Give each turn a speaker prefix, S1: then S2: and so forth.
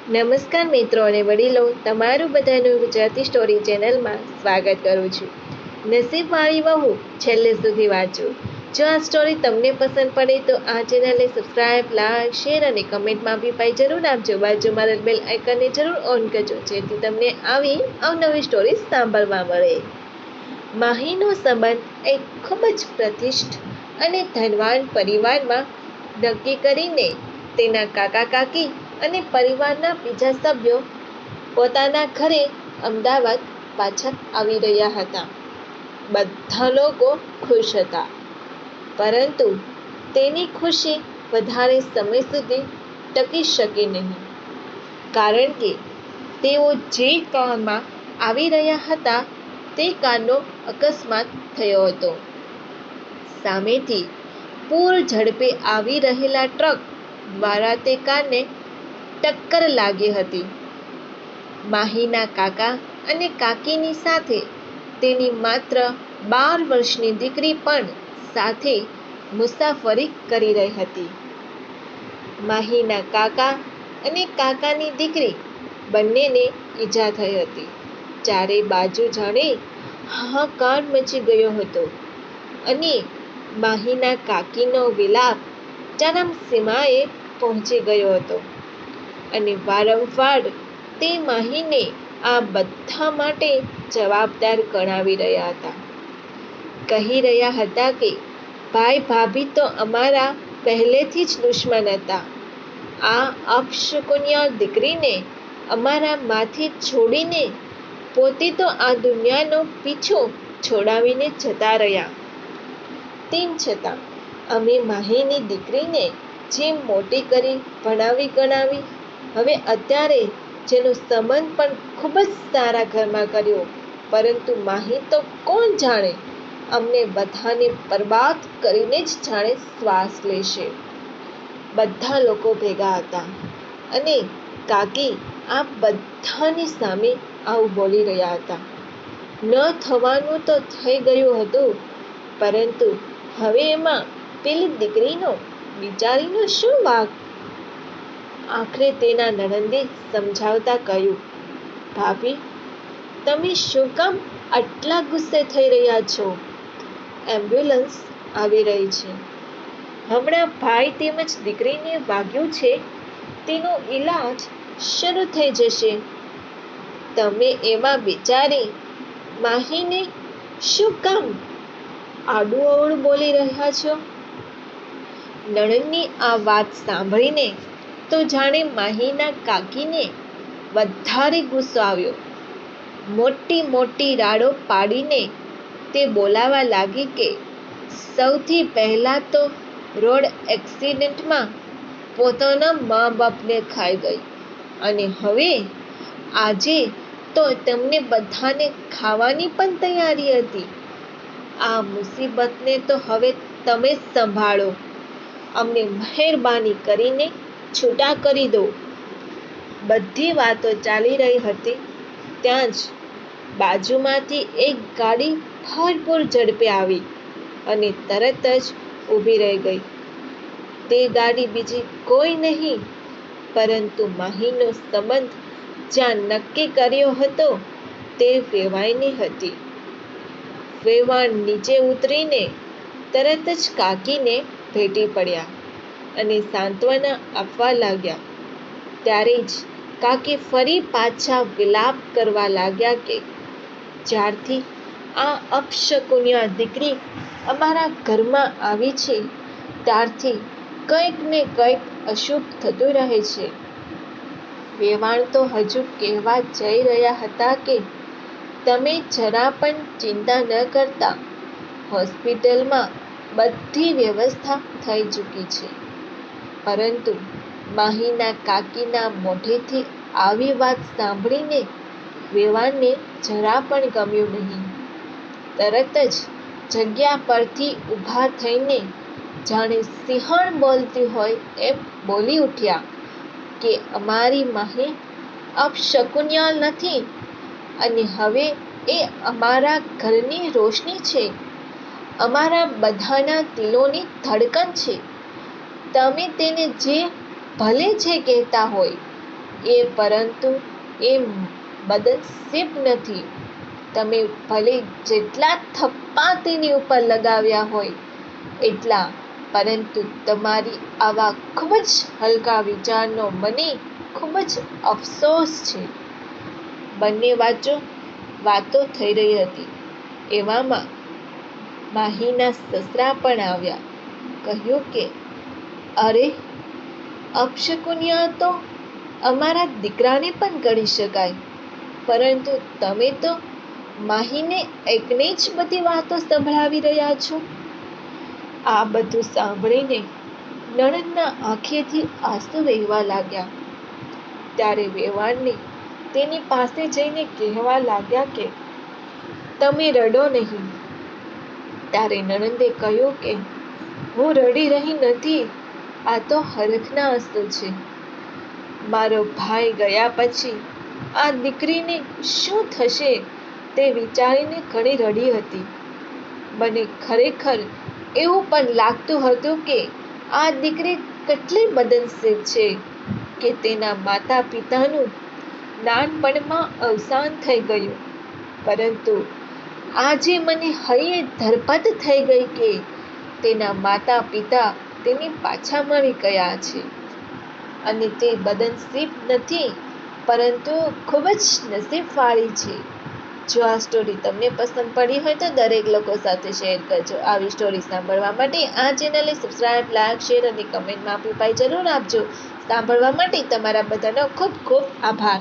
S1: નમસ્કાર મિત્રો અને વડીલો, તમારું બધાનું ગુજરાતી સ્ટોરી ચેનલમાં સ્વાગત કરું છું. નસીબવાળી વહુ છેલ્લે સુધી વાંચો. જો આ સ્ટોરી તમને પસંદ પડે તો આ ચેનલને સબસ્ક્રાઇબ, લાઈક, શેર અને કમેન્ટમાં બી પાઈ જરૂર આપજો. બાજુમાં બેલ આઇકનને જરૂર ઓન કરજો જેથી તમને આવી અવનવી સ્ટોરી સાંભળવા મળે. માહીનો સંબંધ એક ખૂબ જ પ્રતિષ્ઠિત અને ધનવાન પરિવારમાં નક્કી કરીને તેના કાકા કાકી અને પરિવારના બીજા સભ્યો પોતાના ઘરે અમદાવાદ પાછા આવી રહ્યા હતા. બધા લોકો ખુશ હતા, પરંતુ તેની ખુશી વધારે સમય સુધી ટકી શકી નહીં, કારણ કે તેઓ જે કારમાં આવી રહ્યા હતા તે કારનો અકસ્માત થયો હતો. સામેથી પૂર ઝડપે આવી રહેલા ટ્રક દ્વારા તે કારને ટક્કર લાગી હતી. માહીના કાકા અને કાકીની સાથે તેની માત્ર 12 વર્ષની દીકરી પણ સાથે મુસાફરી કરી રહી હતી. માહીના કાકા અને કાકાની દીકરી બંનેને ઈજા થઈ હતી. ચારે બાજુ જાણે હાહાકાર મચી ગયો હતો અને માહીના કાકીનો વિલાપ ચરમસીમાએ પહોંચી ગયો હતો અને વારંવાર તે માહીને આ બધા માટે જવાબદાર ગણાવી રહ્યા હતા. કહી રહ્યા હતા કે ભાઈ ભાભી તો અમારા પહેલેથી જ દુશ્મન હતા. આ અપશુકનિયા દીકરીને અમારામાંથી છોડીને પોતે તો આ દુનિયાનો પીછો છોડાવીને જતા રહ્યા. તેમ છતાં અમે માહીની દીકરીને જેમ મોટી કરી ભણાવી ગણાવી, હવે અત્યારે જેનો સંબંધ પણ ખૂબ જ સારા ઘરમાં કર્યો, પરંતુ માહી તો કોણ જાણે અમને બધાને બરબાદ કરીને જ જાણે શ્વાસ લેશે. બધા લોકો ભેગા હતા અને કાકી આ બધાની સામે આવું બોલી રહ્યા હતા. ન થવાનું તો થઈ ગયું હતું, પરંતુ હવે એમાં પેલી દીકરીનો બિચારીનો શું વાંક? આખરે તેના નણંદે સમજાવતા કહ્યું, ભાભી, તમે શું કામ આટલા ગુસ્સે થઈ રહ્યા છો? એમ્બ્યુલન્સ આવી રહી છે. હમણાં ભાઈ તેમજ દીકરીને વાગ્યું છે, તેનો ઈલાજ શરૂ થઈ જશે. તમે એમાં બિચારી માહીને શું કામ આડું-અવળું બોલી રહ્યા છો? નણંદની આ વાત સાંભળીને તો જાણે માહીના કાકીને વધારે ગુસ્સો આવ્યો. મોટી મોટી રાડો પાડીને તે બોલાવા લાગી કે સૌથી પહેલાં તો રોડ એક્સિડન્ટમાં પોતાના મા બાપને ખાઈ ગઈ, અને હવે આજે તો તમને બધાને ખાવાની પણ તૈયારી હતી. આ મુસીબતને તો હવે તમે જ સંભાળો. અમને મહેરબાની કરીને છૂટા કરી દો. બધી વાતો ચાલી રહી હતી ત્યાં જ બાજુમાંથી એક ગાડી ભરપૂર ઝડપે આવી અને તરત જ ઊભી રહી ગઈ. તે ગાડી બીજી કોઈ નહીં પરંતુ માહીનો સંબંધ જ્યાં નક્કી કર્યો હતો તે વેવાઈની હતી. વેવાણ નીચે ઉતરીને તરત જ કાકીને ભેટી પડ્યા અને સાંત્વના આપવા લાગ્યા. ત્યારે જ કાકી ફરી પાછા વિલાપ કરવા લાગ્યા કે જ્યારથી આ અપશકુનિયા દીકરી અમારા ઘરમાં આવી છે ત્યારથી કંઈક ને કંઈક અશુભ થતું રહે છે. વેવાણ તો હજુ કહેવા જઈ રહ્યા હતા કે તમે જરા પણ ચિંતા ન કરતા, હોસ્પિટલમાં બધી વ્યવસ્થા થઈ ચૂકી છે, પરંતુ માહીના કાકીના મોઢેથી આવી વાત સાંભળીને વેવાણને જરા પણ ગમ્યું નહીં. તરત જ જગ્યા પરથી ઊભા થઈને જાણે સિંહણ બોલતી હોય એમ બોલી ઉઠ્યા કે અમારી માહી અપશકુનિયા નથી, અને હવે એ અમારા ઘરની રોશની છે, અમારા બધાના દિલોની ધડકન છે. તમે તેને જે ભલે જે કહેતા હોય, પરંતુ એ બદનસીબ નથી. તમે ભલે જેટલા થપ્પા તેની ઉપર લગાવ્યા હોય એટલા, પરંતુ તમારી આવા ખૂબ જ હલકા વિચારનો મને ખૂબ જ અફસોસ છે. બંને વાતો થઈ રહી હતી. એવામાં માહીના સસરા પણ આવ્યા. કહ્યું કે અરે, અપશકુનિયા તો અમારા દીકરાને પણ કરી શકાય, પરંતુ તમે તો માહીને એકને જ બધી વાતો સંભળાવી રહ્યા છો. આ બધું સાંભળીને નણંદના આંખેથી આંસુ વહેવા લાગ્યા. ત્યારે વેવાણને તેની પાસે જઈને કહેવા લાગ્યા કે તમે રડો નહીં. ત્યારે નણંદે કહ્યું કે હું રડી રહી નથી, આ તો હરખના આંસુ છે. મારો ભાઈ ગયા પછી આ દીકરીને શું થશે તે વિચારીને ઘણી રડી હતી. મને ખરેખર એવું પણ લાગતું હતું કે આ દીકરી કેટલી બદનસીબ છે કે તેના માતા પિતાનું નાનપણમાં અવસાન થઈ ગયું, પરંતુ આજે મને હૈયે ધરપત થઈ ગઈ કે તેના માતા પિતા તેને પાછા મળી ગયા છે અને તે બદનસીબ નથી, પરંતુ ખૂબ જ નસીબવાળી છે. જો આ સ્ટોરી તમને પસંદ પડી હોય તો દરેક લોકો સાથે શેર કરજો. આવી સ્ટોરી સાંભળવા માટે આ ચેનલને સબસ્ક્રાઇબ, લાઈક, શેર અને કમેન્ટમાં આપણી પાસે જરૂર આપજો. સાંભળવા માટે તમારા બધાનો ખૂબ ખૂબ આભાર.